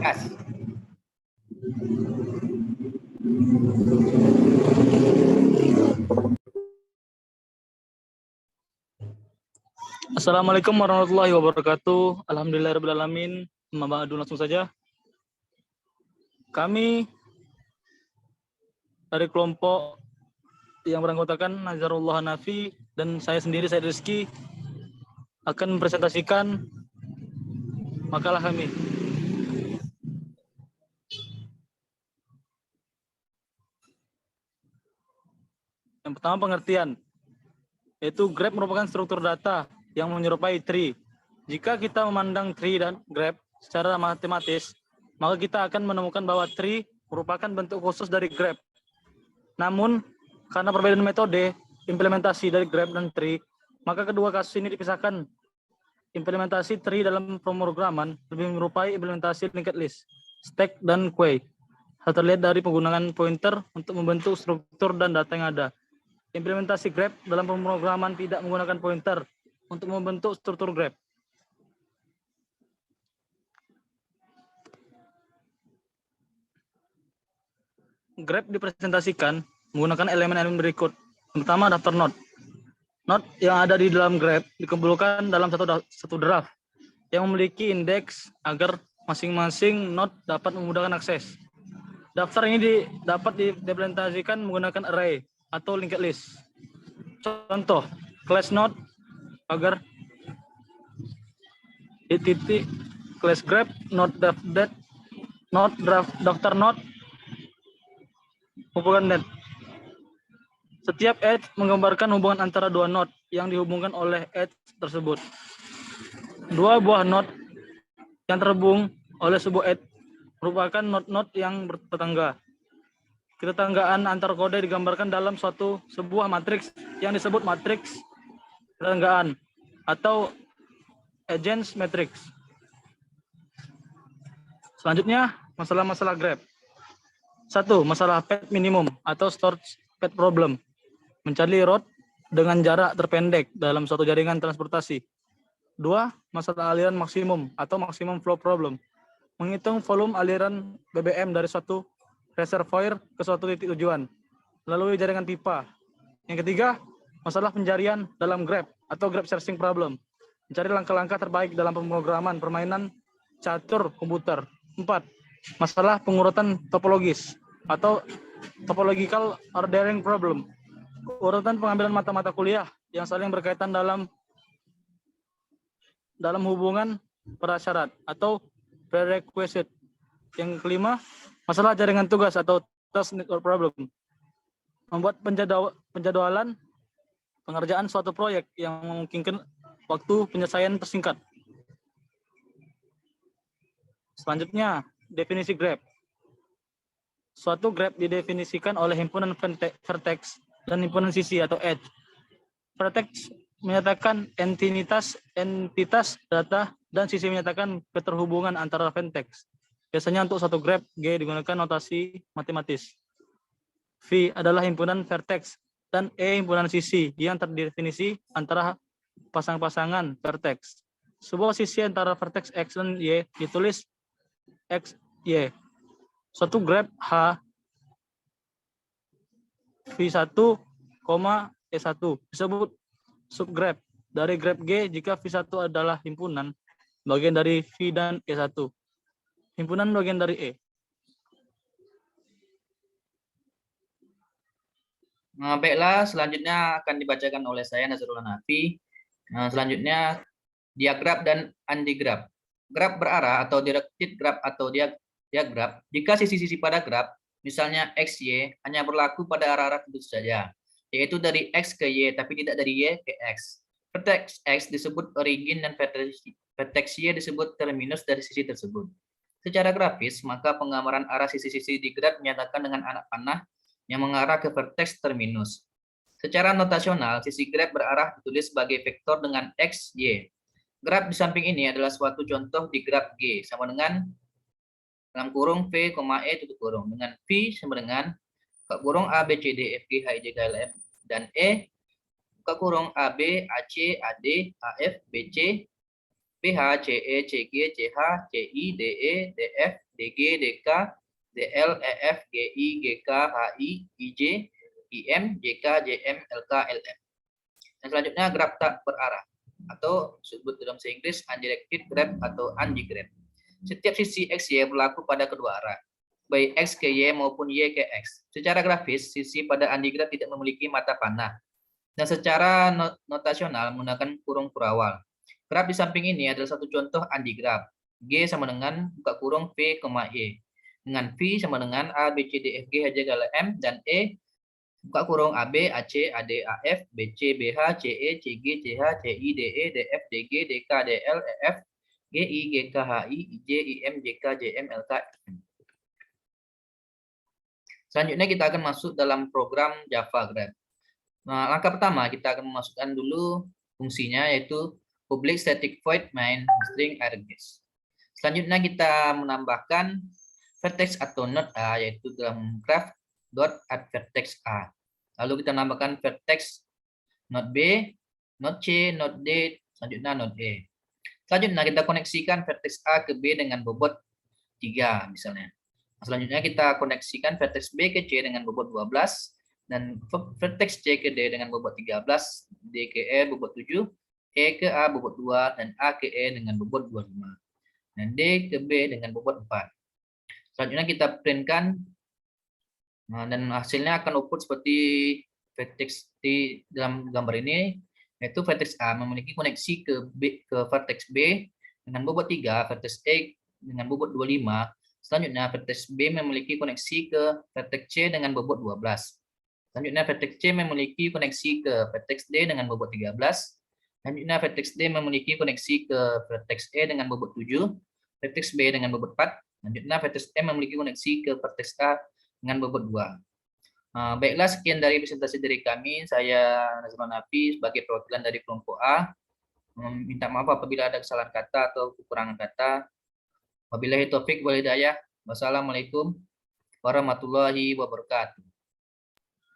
Gas. Assalamualaikum warahmatullahi wabarakatuh. Alhamdulillahirrahmanirrahim. Mabadu, langsung saja. Kami dari kelompok yang beranggotakan Nazarullah Hanafi dan saya sendiri, Said Rizky, akan mempresentasikan makalah kami. Yang pertama, pengertian, yaitu graph merupakan struktur data yang menyerupai tree. Jika kita memandang tree dan graph secara matematis, maka kita akan menemukan bahwa tree merupakan bentuk khusus dari graph. Namun, karena perbedaan metode implementasi dari graph dan tree, maka kedua kasus ini dipisahkan. Implementasi tree dalam pemrograman lebih menyerupai implementasi linked list, stack, dan queue. Hal terlihat dari penggunaan pointer untuk membentuk struktur dan data yang ada. Implementasi graph dalam pemrograman tidak menggunakan pointer untuk membentuk struktur graph. Graph dipresentasikan menggunakan elemen-elemen berikut. Pertama, daftar node. Node yang ada di dalam graph dikumpulkan dalam satu draft yang memiliki indeks agar masing-masing node dapat memudahkan akses. Daftar ini dapat diimplementasikan menggunakan array atau linked list. Contoh, class node agar di titik class graph node daftar node hubungan net. Setiap edge menggambarkan hubungan antara dua node yang dihubungkan oleh edge tersebut. Dua buah node yang terhubung oleh sebuah edge merupakan node-node yang bertetangga. Ketetanggaan antar kode digambarkan dalam sebuah matriks yang disebut matriks ketetanggaan atau agents matrix. Selanjutnya, masalah-masalah graph. 1. Masalah path minimum atau storage path problem. Mencari route dengan jarak terpendek dalam suatu jaringan transportasi. 2. Masalah aliran maksimum atau maximum flow problem. Menghitung volume aliran BBM dari suatu reservoir ke suatu titik tujuan melalui jaringan pipa. Yang ketiga, masalah pencarian dalam graph atau graph searching problem. Mencari langkah-langkah terbaik dalam pemrograman permainan catur komputer. 4. Masalah pengurutan topologis atau topological ordering problem. Urutan pengambilan mata-mata kuliah yang saling berkaitan dalam hubungan prasyarat atau prerequisite. Yang kelima, masalah jaringan tugas atau task network problem. Membuat penjadwalan pengerjaan suatu proyek yang memungkinkan waktu penyelesaian tersingkat. Selanjutnya, definisi graph. Suatu graph didefinisikan oleh himpunan vertex dan himpunan sisi atau edge. Vertex menyatakan entitas data dan sisi menyatakan keterhubungan antara vertex. Biasanya untuk satu graph G digunakan notasi matematis. V adalah himpunan vertex dan E himpunan sisi yang terdefinisi antara pasang-pasangan vertex. Sebuah sisi antara vertex X dan Y ditulis X, Y. Suatu graph H V1, E1 disebut subgraph dari graph G jika V1 adalah himpunan bagian dari V dan E1. Himpunan bagian dari E. Baiklah, selanjutnya akan dibacakan oleh saya, Nazarullah Hanafi. Selanjutnya, diagram dan antigraph. Graf berarah atau directed graph atau diagram, jika sisi-sisi pada graf, misalnya X, Y, hanya berlaku pada arah-arah tentu saja, yaitu dari X ke Y, tapi tidak dari Y ke X. Vertex X disebut origin dan vertex Y disebut terminus dari sisi tersebut. Secara grafis, maka penggambaran arah sisi-sisi di graf menyatakan dengan anak panah yang mengarah ke vertex terminus. Secara notasional, sisi graf berarah ditulis sebagai vektor dengan X, Y. Graf di samping ini adalah suatu contoh di graf G sama dengan dalam kurung V, E tutup kurung dengan V sama dengan buka kurung A, B, C, D, F, G, H, I, J, K, L, M dan E buka kurung A, B, A, C, A, D, A, F, B, C BH, CE, CG, CH, CI, DE, DF, DG, DK, DL, EF, GI, GK, HI, IJ, IM, JK, JM, LK, LM. Dan selanjutnya graf tak berarah atau disebut dalam bahasa Inggris undirected graph atau undigraph. Setiap sisi XY berlaku pada kedua arah, baik X ke Y maupun Y ke X. Secara grafis, sisi pada undigraph tidak memiliki mata panah. Dan secara notasional menggunakan kurung kurawal. Graf di samping ini adalah satu contoh undigraph. G sama dengan buka kurung V, E. Dengan V sama dengan A, B, C, D, F, G, H, J, K, L, M, dan E buka kurung AB, AC, AD, AF, BC, BH, CE, CG, CH, CI, DE, DF, DG, DK, DL, EF, GI, GK, HI, IJ, IM, JK, JM, LK. Selanjutnya kita akan masuk dalam program Java Graph. Nah, langkah pertama kita akan memasukkan dulu fungsinya yaitu public static void main string arrays. Selanjutnya kita menambahkan vertex atau node A yaitu dalam graph dot add vertex A. Lalu kita menambahkan vertex node B, node C, node D, selanjutnya node E. Selanjutnya kita koneksikan vertex A ke B dengan bobot 3 misalnya. Selanjutnya kita koneksikan vertex B ke C dengan bobot 12 dan vertex C ke D dengan bobot 13, D ke E bobot 7, E ke A bobot 2 dan A ke E dengan bobot 25. Dan D ke B dengan bobot 4. Selanjutnya kita printkan dan hasilnya akan output seperti vertex di dalam gambar ini, yaitu vertex A memiliki koneksi ke vertex B dengan bobot 3, vertex E dengan bobot 25. Selanjutnya vertex B memiliki koneksi ke vertex C dengan bobot 12. Selanjutnya vertex C memiliki koneksi ke vertex D dengan bobot 13. Selanjutnya vertex D memiliki koneksi ke vertex E dengan bobot 7, vertex B dengan bobot 4. Selanjutnya vertex E memiliki koneksi ke vertex A dengan bobot 2. Baiklah, sekian dari presentasi dari kami. Saya Nazrul Nafi sebagai perwakilan dari kelompok A. Minta maaf apabila ada kesalahan kata atau kekurangan kata. Wabillahi taufik wal hidayah. Wassalamualaikum warahmatullahi wabarakatuh.